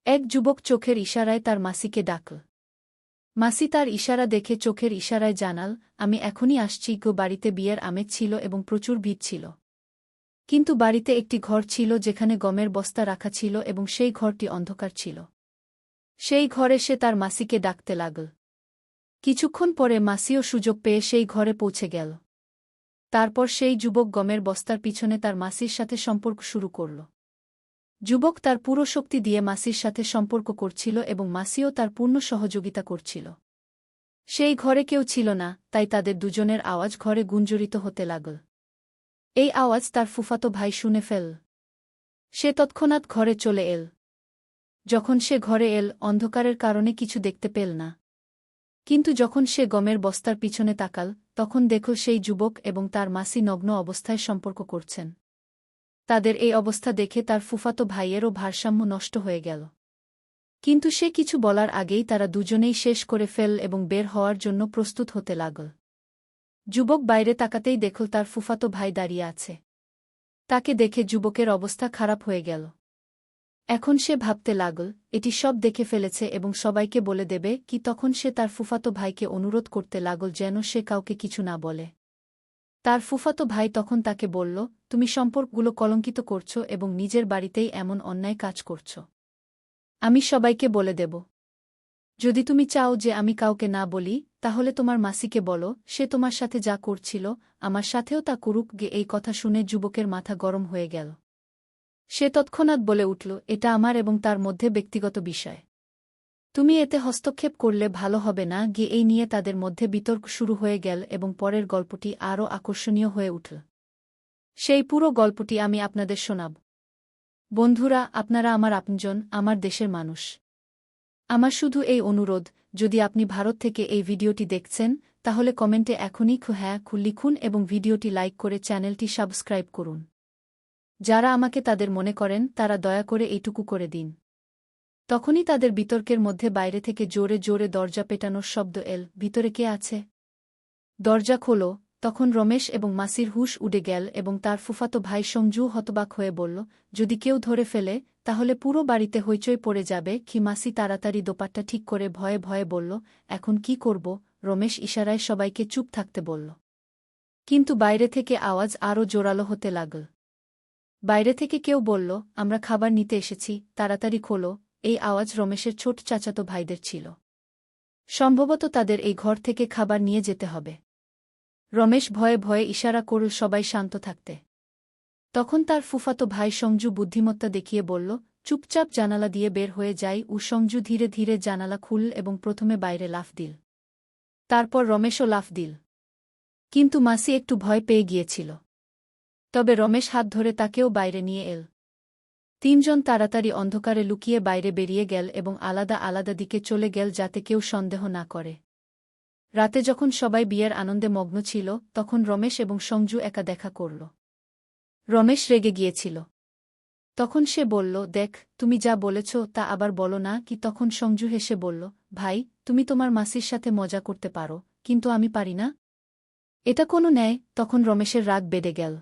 এক যুবক চোখের ইশারায় তার মাসিকে ডাকল। মাসি তার ইশারা দেখে চোখের ইশারায় জানাল, আমি এখনই আসছি গো। বাড়িতে বিয়ের আমেজ ছিল এবং প্রচুর ভিড় ছিল। কিন্তু বাড়িতে একটি ঘর ছিল যেখানে গমের বস্তা রাখা ছিল এবং সেই ঘরটি অন্ধকার ছিল। সেই ঘরে সে তার মাসিকে ডাকতে লাগল। কিছুক্ষণ পরে মাসিও সুযোগ পেয়ে সেই ঘরে পৌঁছে গেল। তারপর সেই যুবক গমের বস্তার পিছনে তার মাসির সাথে সম্পর্ক শুরু করল। যুবক তার পুরো শক্তি দিয়ে মাসির সাথে সম্পর্ক করছিল এবং মাসিও তার পূর্ণ সহযোগিতা করছিল। সেই ঘরে কেউ ছিল না, তাই তাদের দুজনের আওয়াজ ঘরে গুঞ্জরিত হতে লাগল। এই আওয়াজ তার ফুফাতো ভাই শুনে ফেল। সে তৎক্ষণাৎ ঘরে চলে এল। যখন সে ঘরে এল, অন্ধকারের কারণে কিছু দেখতে পেল না। কিন্তু যখন সে গমের বস্তার পিছনে তাকাল, তখন দেখল সেই যুবক এবং তার মাসি নগ্ন অবস্থায় সম্পর্ক করছেন। তাদের এই অবস্থা দেখে তার ফুফাতো ভাইয়েরও ভারসাম্য নষ্ট হয়ে গেল। কিন্তু সে কিছু বলার আগেই তারা দুজনেই শেষ করে ফেল এবং বের হওয়ার জন্য প্রস্তুত হতে লাগল। যুবক বাইরে তাকাতেই দেখল তার ফুফাতো ভাই দাঁড়িয়ে আছে। তাকে দেখে যুবকের অবস্থা খারাপ হয়ে গেল। এখন সে ভাবতে লাগল, এটি সব দেখে ফেলেছে এবং সবাইকে বলে দেবে কি। তখন সে তার ফুফাতো ভাইকে অনুরোধ করতে লাগল যেন সে কাউকে কিছু না বলে। তার ফুফাতো ভাই তখন তাকে বলল, তুমি সম্পর্কগুলো কলঙ্কিত করছ এবং নিজের বাড়িতেই এমন অন্যায় কাজ করছ। আমি সবাইকে বলে দেব। যদি তুমি চাও যে আমি কাউকে না বলি, তাহলে তোমার মাসিকে বলো, সে তোমার সাথে যা করছিল আমার সাথেও তা করুক গে। এই কথা শুনে যুবকের মাথা গরম হয়ে গেল। সে তৎক্ষণাৎ বলে উঠল, এটা আমার এবং তার মধ্যে ব্যক্তিগত বিষয়। তুমি এতে হস্তক্ষেপ করলে ভালো হবে না গিয়ে। এই নিয়ে তাদের মধ্যে বিতর্ক শুরু হয়ে গেল এবং পরের গল্পটি আরও আকর্ষণীয় হয়ে উঠল। সেই পুরো গল্পটি আমি আপনাদের শোনাব। বন্ধুরা, আপনারা আমার আপনজন, আমার দেশের মানুষ। আমার শুধু এই অনুরোধ, যদি আপনি ভারত থেকে এই ভিডিওটি দেখছেন, তাহলে কমেন্টে এখনই হ্যাঁ লিখুন এবং ভিডিওটি লাইক করে চ্যানেলটি সাবস্ক্রাইব করুন। যারা আমাকে তাদের মনে করেন তারা দয়া করে এইটুকু করে দিন। তখনই তাদের বিতর্কের মধ্যে বাইরে থেকে জোরে জোরে দরজা পেটানোর শব্দ এল। ভিতরে কে আছে? দরজা খোলো। তখন রমেশ এবং মাসির হুঁশ উড়ে গেল এবং তার ফুফাতো ভাই সঞ্জু হতবাক হয়ে বলল, যদি কেউ ধরে ফেলে তাহলে পুরো বাড়িতে হইচই পড়ে যাবে কি। মাসি তাড়াতাড়ি দোপাট্টা ঠিক করে ভয়ে ভয়ে বলল, এখন কি করব? রমেশ ইশারায় সবাইকে চুপ থাকতে বলল। কিন্তু বাইরে থেকে আওয়াজ আরও জোরালো হতে লাগল। বাইরে থেকে কেউ বলল, আমরা খাবার নিতে এসেছি, তাড়াতাড়ি খোলো। এই আওয়াজ রমেশের ছোট চাচাতো ভাইদের ছিল। সম্ভবত তাদের এই ঘর থেকে খাবার নিয়ে যেতে হবে। রমেশ ভয়ে ভয়ে ইশারা করল সবাই শান্ত থাকতে। তখন তার ফুফাতো ভাই সঞ্জু বুদ্ধিমত্তা দেখিয়ে বলল, চুপচাপ জানালা দিয়ে বের হয়ে যাই। সঞ্জু ধীরে ধীরে জানালা খুলল এবং প্রথমে বাইরে লাফ দিল। তারপর রমেশও লাফ দিল। কিন্তু মাসি একটু ভয় পেয়ে গিয়েছিল। তবে রমেশ হাত ধরে তাকেও বাইরে নিয়ে এল। তিনজন তাড়াতাড়ি অন্ধকারে লুকিয়ে বাইরে বেরিয়ে গেল এবং আলাদা আলাদা দিকে চলে গেল যাতে কেউ সন্দেহ না করে। রাতে যখন সবাই বিয়ের আনন্দে মগ্ন ছিল, তখন রমেশ এবং সঞ্জু একা দেখা করল। রমেশ রেগে গিয়েছিল। তখন সে বলল, দেখ, তুমি যা বলেছ তা আবার বলো না কি। তখন সঞ্জু হেসে বলল, ভাই, তুমি তোমার মাসির সাথে মজা করতে পারো, কিন্তু আমি পারি না। এটা কোনো ন্যায়? তখন রমেশের রাগ বেড়ে গেল।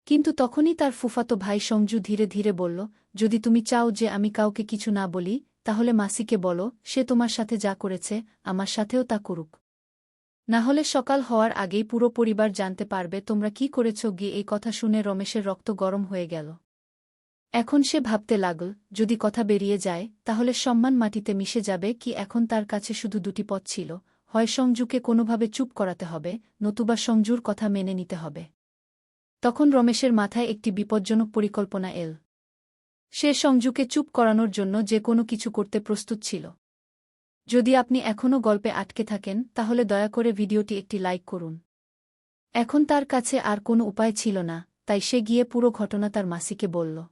কিন্তু তখনই তার ফুফাতো ভাই সঞ্জু ধীরে ধীরে বলল, যদি তুমি চাও যে আমি কাউকে কিছু না বলি, তাহলে মাসিকে বলো, সে তোমার সাথে যা করেছে আমার সাথেও তা করুক। না হলে সকাল হওয়ার আগেই পুরো পরিবার জানতে পারবে তোমরা কি করেছ গিয়ে। এই কথা শুনে রমেশের রক্ত গরম হয়ে গেল। এখন সে ভাবতে লাগল, যদি কথা বেরিয়ে যায় তাহলে সম্মান মাটিতে মিশে যাবে কি। এখন তার কাছে শুধু দুটি পথ ছিল, হয় সঞ্জুকে কোনোভাবে চুপ করাতে হবে, নতুবা সঞ্জুর কথা মেনে নিতে হবে। তখন রমেশের মাথায় একটি বিপজ্জনক পরিকল্পনা এল। সে সঞ্জুকে চুপ করানোর জন্য যে কোনো কিছু করতে প্রস্তুত ছিল। যদি আপনি এখনও গল্পে আটকে থাকেন, তাহলে দয়া করে ভিডিওটি একটি লাইক করুন। এখন তার কাছে আর কোনো উপায় ছিল না, তাই সে গিয়ে পুরো ঘটনা তার মাসিকে বলল।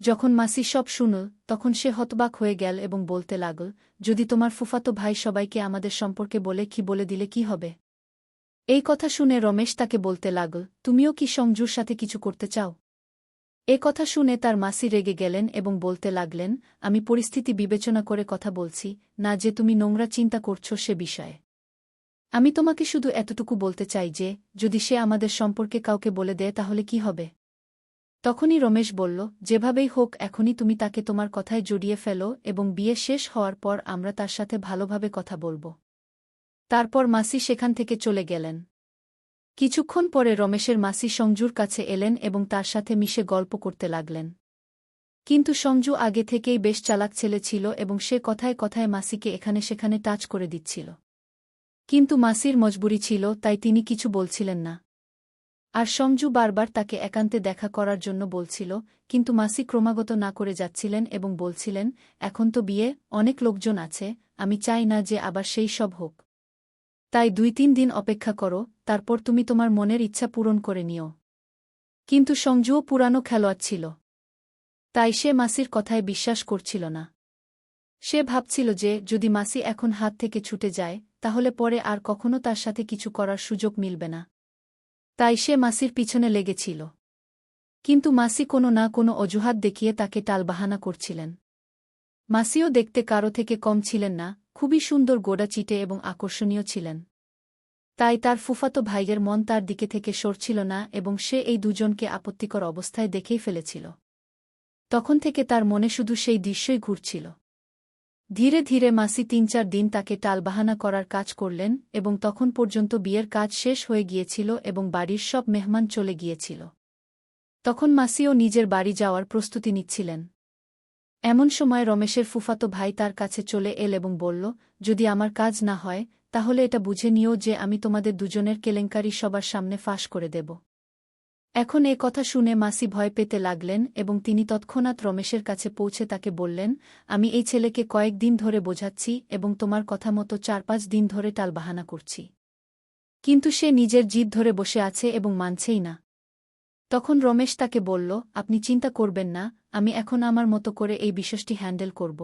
যখন মাসি সব শুনল, তখন সে হতবাক হয়ে গেল এবং বলতে লাগল, যদি তোমার ফুফাতো ভাই সবাইকে আমাদের সম্পর্কে বলে দিলে কি হবে? এই কথা শুনে রমেশ তাকে বলতে লাগল, তুমিও কি সঞ্জুর সাথে কিছু করতে চাও? এ কথা শুনে তার মাসি রেগে গেলেন এবং বলতে লাগলেন, আমি পরিস্থিতি বিবেচনা করে কথা বলছি না যে তুমি নোংরা চিন্তা করছ সে বিষয়ে। আমি তোমাকে শুধু এতটুকু বলতে চাই যে, যদি সে আমাদের সম্পর্কে কাউকে বলে দেয় তাহলে কি হবে? তখনই রমেশ বলল, যেভাবেই হোক এখনই তুমি তাকে তোমার কথায় জড়িয়ে ফেলো এবং বিয়ে শেষ হওয়ার পর আমরা তার সাথে ভালোভাবে কথা বলব। তারপর মাসি সেখান থেকে চলে গেলেন। কিছুক্ষণ পরে রমেশের মাসি সঞ্জুর কাছে এলেন এবং তার সাথে মিশে গল্প করতে লাগলেন। কিন্তু সঞ্জু আগে থেকেই বেশ চালাক ছেলে ছিল এবং সে কথায় কথায় মাসিকে এখানে সেখানে টাচ করে দিচ্ছিল। কিন্তু মাসির মজবুরি ছিল, তাই তিনি কিছু বলছিলেন না। আর সঞ্জু বারবার তাকে একান্তে দেখা করার জন্য বলছিল, কিন্তু মাসি ক্রমাগত না করে যাচ্ছিলেন এবং বলছিলেন, এখন তো বিয়ে, অনেক লোকজন আছে, আমি চাই না যে আবার সেই সব হোক। তাই 2-3 দিন অপেক্ষা করো, তারপর তুমি তোমার মনের ইচ্ছা পূরণ করে নিও। কিন্তু সঞ্জুও পুরানো খেলোয়াড় ছিল। তাই সে মাসির কথায় বিশ্বাস করছিল না। সে ভাবছিল যে যদি মাসি এখন হাত থেকে ছুটে যায়, তাহলে পরে আর কখনো তার সাথে কিছু করার সুযোগ মিলবে না। তাই সে মাসির পিছনে লেগেছিল। কিন্তু মাসি কোনো না কোনো অজুহাত দেখিয়ে তাকে টালবাহানা করছিলেন। মাসিও দেখতে কারো থেকে কম ছিলেন না, খুবই সুন্দর গোড়া চিটে এবং আকর্ষণীয় ছিলেন। তাই তার ফুফাতো ভাইয়ের মন তার দিকে থেকে সরছিল না এবং সে এই দুজনকে আপত্তিকর অবস্থায় দেখেই ফেলেছিল। তখন থেকে তার মনে শুধু সেই দৃশ্যই ঘুরছিল। ধীরে ধীরে মাসি 3-4 দিন তাকে টালবাহানা করার কাজ করলেন এবং তখন পর্যন্ত বিয়ের কাজ শেষ হয়ে গিয়েছিল এবং বাড়ির সব মেহমান চলে গিয়েছিল। তখন মাসিও নিজের বাড়ি যাওয়ার প্রস্তুতি নিচ্ছিলেন। এমন সময় রমেশের ফুফাতো ভাই তার কাছে চলে এল এবং বলল, যদি আমার কাজ না হয়, তাহলে এটা বুঝে নিও যে আমি তোমাদের দুজনের কেলেঙ্কারি সবার সামনে ফাঁস করে দেব। এখন এ কথা শুনে মাসি ভয় পেতে লাগলেন এবং তিনি তৎক্ষণাৎ রমেশের কাছে পৌঁছে তাকে বললেন, আমি এই ছেলেকে কয়েকদিন ধরে বোঝাচ্ছি এবং তোমার কথা মতো 4-5 দিন ধরে টালবাহানা করছি। কিন্তু সে নিজের জিদ ধরে বসে আছে এবং মানছেই না। তখন রমেশ তাকে বলল, আপনি চিন্তা করবেন না, আমি এখন আমার মতো করে এই বিষয়টি হ্যান্ডেল করব।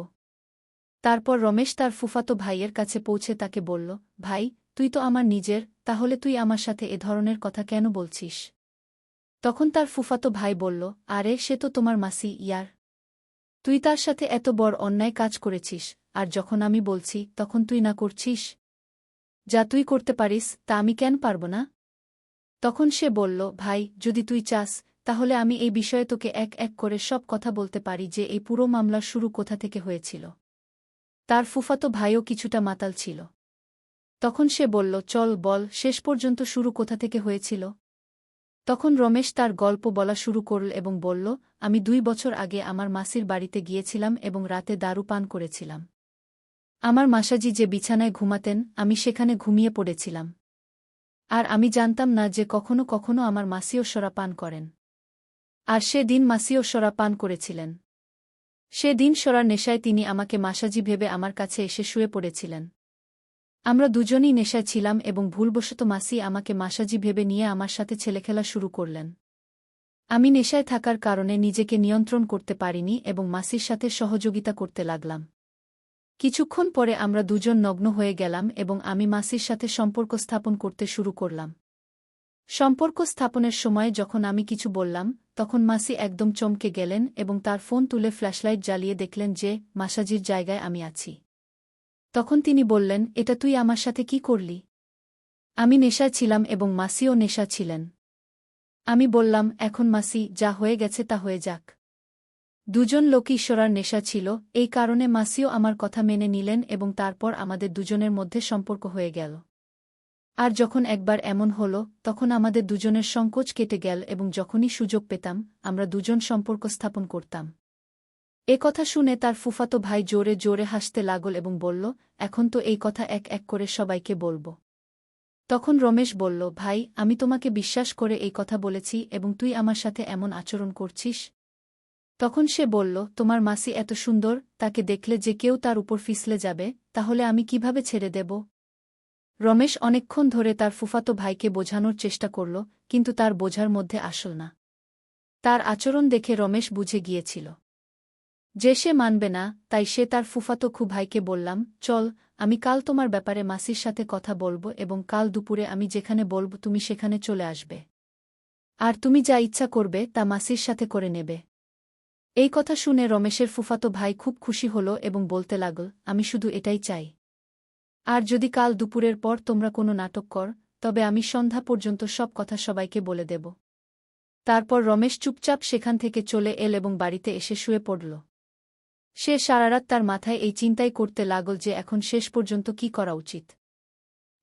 তারপর রমেশ তার ফুফাতো ভাইয়ের কাছে পৌঁছে তাকে বলল, ভাই, তুই তো আমার নিজের, তাহলে তুই আমার সাথে এ ধরনের কথা কেন বলছিস? তখন তার ফুফাতো ভাই বলল, আরে সে তো তোমার মাসি ইয়ার। তুই তার সাথে এত বড় অন্যায় কাজ করেছিস, আর যখন আমি বলছি তখন তুই না করছিস? যা তুই করতে পারিস তা আমি কেন পারব না? তখন সে বলল, ভাই, যদি তুই চাস, তাহলে আমি এই বিষয়ে তোকে এক এক করে সব কথা বলতে পারি যে এই পুরো মামলার শুরু কোথা থেকে হয়েছিল। তার ফুফাতো ভাইও কিছুটা মাতাল ছিল। তখন সে বলল, চল বল, শেষ পর্যন্ত শুরু কোথা থেকে হয়েছিল? তখন রমেশ তার গল্প বলা শুরু করল এবং বলল, আমি 2 বছর আগে আমার মাসির বাড়িতে গিয়েছিলাম এবং রাতে দারু পান করেছিলাম। আমার মাসাজি যে বিছানায় ঘুমাতেন, আমি সেখানে ঘুমিয়ে পড়েছিলাম। আর আমি জানতাম না যে কখনো কখনো আমার মাসিও শরাব পান করেন। আর সেদিন মাসিও শরাব পান করেছিলেন। সেদিন শরার নেশায় তিনি আমাকে মাসাজি ভেবে আমার কাছে এসে শুয়ে পড়েছিলেন। আমরা দুজনই নেশায় ছিলাম এবং ভুলবশত মাসি আমাকে মাসাজি ভেবে নিয়ে আমার সাথে ছেলেখেলা শুরু করলেন। আমি নেশায় থাকার কারণে নিজেকে নিয়ন্ত্রণ করতে পারিনি এবং মাসির সাথে সহযোগিতা করতে লাগলাম। কিছুক্ষণ পরে আমরা দুজন নগ্ন হয়ে গেলাম এবং আমি মাসির সাথে সম্পর্ক স্থাপন করতে শুরু করলাম। সম্পর্ক স্থাপনের সময় যখন আমি কিছু বললাম, তখন মাসি একদম চমকে গেলেন এবং তার ফোন তুলে ফ্ল্যাশলাইট জ্বালিয়ে দেখলেন যে মাসাজির জায়গায় আমি আছি। তখন তিনি বললেন, এটা তুই আমার সাথে কি করলি? আমি নেশায় ছিলাম এবং মাসিও নেশা ছিলেন। আমি বললাম, এখন মাসি, যা হয়ে গেছে তা হয়ে যাক। দুজন লোকই ঈশ্বরার নেশা ছিল, এই কারণে মাসিও আমার কথা মেনে নিলেন এবং তারপর আমাদের দুজনের মধ্যে সম্পর্ক হয়ে গেল। আর যখন একবার এমন হল, তখন আমাদের দুজনের সংকোচ কেটে গেল এবং যখনই সুযোগ পেতাম, আমরা দুজন সম্পর্ক স্থাপন করতাম। এ কথা শুনে তার ফুফাতো ভাই জোরে জোরে হাসতে লাগল এবং বলল, এখন তো এই কথা এক এক করে সবাইকে বলব। তখন রমেশ বলল, ভাই, আমি তোমাকে বিশ্বাস করে এই কথা বলেছি এবং তুই আমার সাথে এমন আচরণ করছিস? তখন সে বলল, তোমার মাসি এত সুন্দর, তাকে দেখলে যে কেউ তার উপর ফিসলে যাবে, তাহলে আমি কিভাবে ছেড়ে দেব? রমেশ অনেকক্ষণ ধরে তার ফুফাতো ভাইকে বোঝানোর চেষ্টা করল, কিন্তু তার বোঝার মধ্যে আসল না। তার আচরণ দেখে রমেশ বুঝে গিয়েছিল যে সে মানবে না, তাই সে তার ফুফাতো ভাইকে বললাম, চল, আমি কাল তোমার ব্যাপারে মাসির সাথে কথা বলবো এবং কাল দুপুরে আমি যেখানে বলব তুমি সেখানে চলে আসবে। আর তুমি যা ইচ্ছা করবে তা মাসির সাথে করে নেবে। এই কথা শুনে রমেশের ফুফাতো ভাই খুব খুশি হল এবং বলতে লাগল, আমি শুধু এটাই চাই। আর যদি কাল দুপুরের পর তোমরা কোনো নাটক কর, তবে আমি সন্ধ্যা পর্যন্ত সব কথা সবাইকে বলে দেব। তারপর রমেশ চুপচাপ সেখান থেকে চলে এল এবং বাড়িতে এসে শুয়ে পড়ল। সে সারারাত তার মাথায় এই চিন্তাই করতে লাগল যে এখন শেষ পর্যন্ত কি করা উচিত।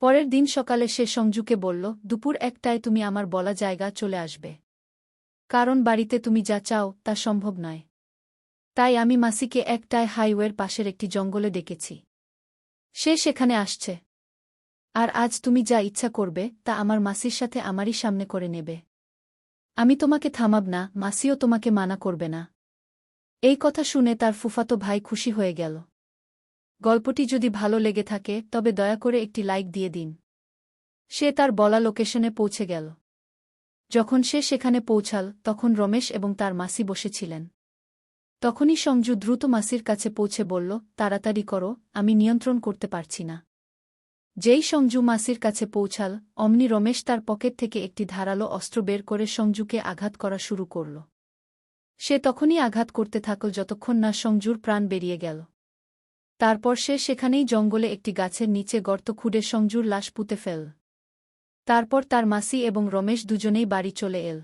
পরের দিন সকালে সে সঞ্জুকে বলল, দুপুর 1টায় তুমি আমার বলা জায়গা চলে আসবে। কারণ বাড়িতে তুমি যা চাও তা সম্ভব নয়। তাই আমি মাসিকে 1টায় হাইওয়ের পাশের একটি জঙ্গলে ডেকেছি। সে সেখানে আসছে। আর আজ তুমি যা ইচ্ছা করবে তা আমার মাসির সাথে আমারই সামনে করে নেবে। আমি তোমাকে থামাব না, মাসিও তোমাকে মানা করবে না। এই কথা শুনে তার ফুফাতো ভাই খুশি হয়ে গেল। গল্পটি যদি ভালো লেগে থাকে তবে দয়া করে একটি লাইক দিয়ে দিন। সে তার বলা লোকেশনে পৌঁছে গেল। যখন সে সেখানে পৌঁছাল তখন রমেশ এবং তার মাসি বসেছিলেন। তখনই সঞ্জু দ্রুত মাসির কাছে পৌঁছে বলল, তাড়াতাড়ি করো, আমি নিয়ন্ত্রণ করতে পারছি না। যেই সঞ্জু মাসির কাছে পৌঁছাল অমনি রমেশ তার পকেট থেকে একটি ধারালো অস্ত্র বের করে সঞ্জুকে আঘাত করা শুরু করল। সে তখনই আঘাত করতে থাকল যতক্ষণ না সঞ্জুর প্রাণ বেরিয়ে গেল। তারপর সে সেখানেই জঙ্গলে একটি গাছের নিচে গর্ত খুঁড়ে সঞ্জুর লাশ পুঁতে ফেল। তারপর তার মাসি এবং রমেশ দুজনেই বাড়ি চলে এল।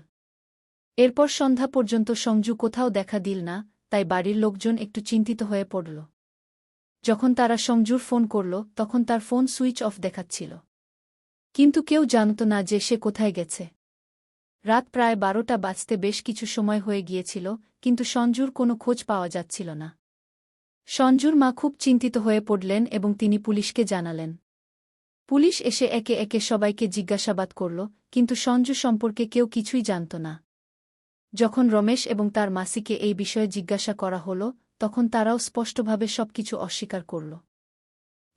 এরপর সন্ধ্যা পর্যন্ত সঞ্জু কোথাও দেখা দিল না, তাই বাড়ির লোকজন একটু চিন্তিত হয়ে পড়ল। যখন তারা সঞ্জুর ফোন করল তখন তার ফোন সুইচ অফ দেখাচ্ছিল। কিন্তু কেউ জানত না যে সে কোথায় গেছে। রাত প্রায় 12টা বাজতে বেশ কিছু সময় হয়ে গিয়েছিল, কিন্তু সঞ্জুর কোনো খোঁজ পাওয়া যাচ্ছিল না। সঞ্জুর মা খুব চিন্তিত হয়ে পড়লেন এবং তিনি পুলিশকে জানালেন। পুলিশ এসে একে একে সবাইকে জিজ্ঞাসাবাদ করল, কিন্তু সঞ্জু সম্পর্কে কেউ কিছুই জানত না। যখন রমেশ এবং তার মাসিকে এই বিষয়ে জিজ্ঞাসা করা হল তখন তারাও স্পষ্টভাবে সবকিছু অস্বীকার করল।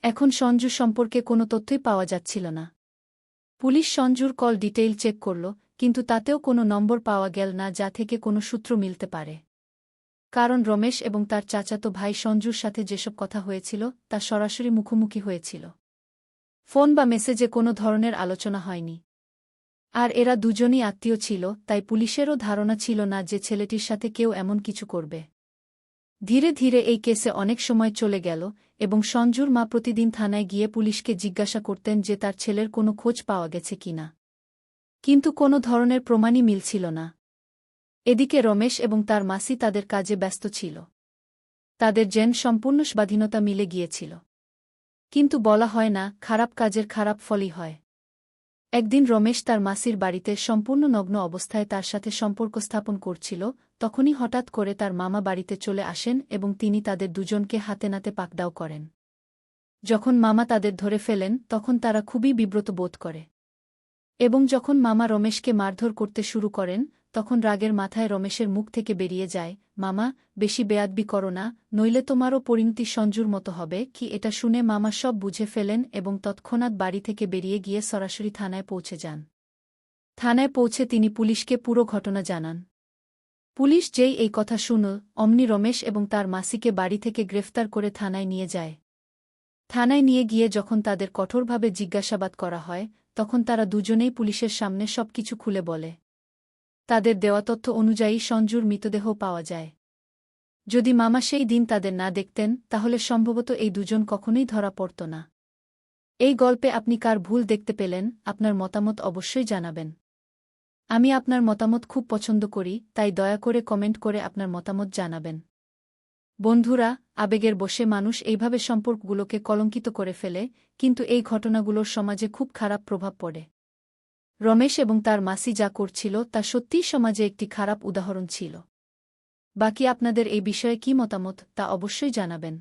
এখন সঞ্জু সম্পর্কে কোনো তথ্যই পাওয়া যাচ্ছিল না। পুলিশ সঞ্জুর কল ডিটেইল চেক করল, কিন্তু তাতেও কোনো নম্বর পাওয়া গেল না যা থেকে কোনো সূত্র মিলতে পারে। কারণ রমেশ এবং তার চাচাতো ভাই সঞ্জুর সাথে যেসব কথা হয়েছিল তা সরাসরি মুখোমুখি হয়েছিল। ফোন বা মেসেজে কোনো ধরনের আলোচনা হয়নি। আর এরা দুজনই আত্মীয় ছিল, তাই পুলিশেরও ধারণা ছিল না যে ছেলেটির সাথে কেউ এমন কিছু করবে। ধীরে ধীরে এই কেসে অনেক সময় চলে গেল এবং সঞ্জুর মা প্রতিদিন থানায় গিয়ে পুলিশকে জিজ্ঞাসা করতেন যে তার ছেলের কোনো খোঁজ পাওয়া গেছে কিনা। কিন্তু কোনো ধরনের প্রমাণই মিলছিল না। এদিকে রমেশ এবং তার মাসি তাদের কাজে ব্যস্ত ছিল। তাদের যেন সম্পূর্ণ স্বাধীনতা মিলে গিয়েছিল। কিন্তু বলা হয় না, খারাপ কাজের খারাপ ফলই হয়। একদিন রমেশ তার মাসির বাড়িতে সম্পূর্ণ নগ্ন অবস্থায় তার সাথে সম্পর্ক স্থাপন করছিল, তখনই হঠাৎ করে তার মামা বাড়িতে চলে আসেন এবং তিনি তাদের দুজনকে হাতে নাতে পাকড়াও করেন। যখন মামা তাদের ধরে ফেলেন তখন তারা খুবই বিব্রত বোধ করে। এবং যখন মামা রমেশকে মারধর করতে শুরু করেন তখন রাগের মাথায় রমেশের মুখ থেকে বেরিয়ে যায়, মামা, বেশি বেয়াদবি করো না, নইলে তোমারও পরিণতি সঞ্জুর মতো হবে কি। এটা শুনে মামা সব বুঝে ফেলেন এবং তৎক্ষণাৎ বাড়ি থেকে বেরিয়ে গিয়ে সরাসরি থানায় পৌঁছে যান। থানায় পৌঁছে তিনি পুলিশকে পুরো ঘটনা জানান। পুলিশ যেই এই কথা শুনল অমনি রমেশ এবং তার মাসিকে বাড়ি থেকে গ্রেফতার করে থানায় নিয়ে যায়। থানায় নিয়ে গিয়ে যখন তাদের কঠোরভাবে জিজ্ঞাসাবাদ করা হয় তখন তারা দুজনেই পুলিশের সামনে সবকিছু খুলে বলে। তাদের দেওয়া তথ্য অনুযায়ী সঞ্জুর মৃতদেহ পাওয়া যায়। যদি মামা সেই দিন তাদের না দেখতেন তাহলে সম্ভবত এই দুজন কখনোই ধরা পড়ত না। এই গল্পে আপনি কার ভুল দেখতে পেলেন আপনার মতামত অবশ্যই জানাবেন। আমি আপনার মতামত খুব পছন্দ করি, তাই দয়া করে কমেন্ট করে আপনার মতামত জানাবেন। বন্ধুরা, আবেগের বশে মানুষ এইভাবে সম্পর্কগুলোকে কলঙ্কিত করে ফেলে, কিন্তু এই ঘটনাগুলোর সমাজে খুব খারাপ প্রভাব পড়ে। রমেশ এবং তার মাসি যা করছিল তা সত্যিই সমাজে একটি খারাপ উদাহরণ ছিল। বাকি আপনাদের এই বিষয়ে কী মতামত তা অবশ্যই জানাবেন।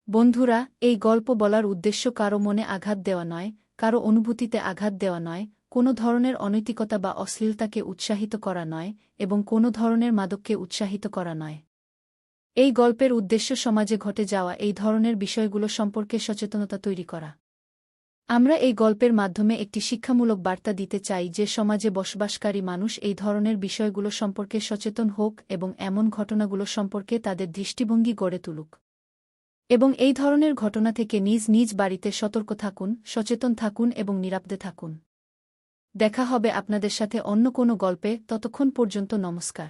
বন্ধুরা, এই গল্প বলার উদ্দেশ্য কারো মনে আঘাত দেওয়া নয়, কারো অনুভূতিতে আঘাত দেওয়া নয়, কোনো ধরনের অনৈতিকতা বা অশ্লীলতাকে উৎসাহিত করা নয় এবং কোনো ধরনের মাদককে উৎসাহিত করা নয়। এই গল্পের উদ্দেশ্য সমাজে ঘটে যাওয়া এই ধরনের বিষয়গুলো সম্পর্কে সচেতনতা তৈরি করা। আমরা এই গল্পের মাধ্যমে একটি শিক্ষামূলক বার্তা দিতে চাই যে সমাজে বসবাসকারী মানুষ এই ধরনের বিষয়গুলো সম্পর্কে সচেতন হোক এবং এমন ঘটনাগুলো সম্পর্কে তাদের দৃষ্টিভঙ্গি গড়ে তুলুক। এবং এই ধরনের ঘটনা থেকে নিজ নিজ বাড়িতে সতর্ক থাকুন, সচেতন থাকুন এবং নিরাপদে থাকুন। দেখা হবে আপনাদের সাথে অন্য কোনো গল্পে, ততক্ষণ পর্যন্ত নমস্কার।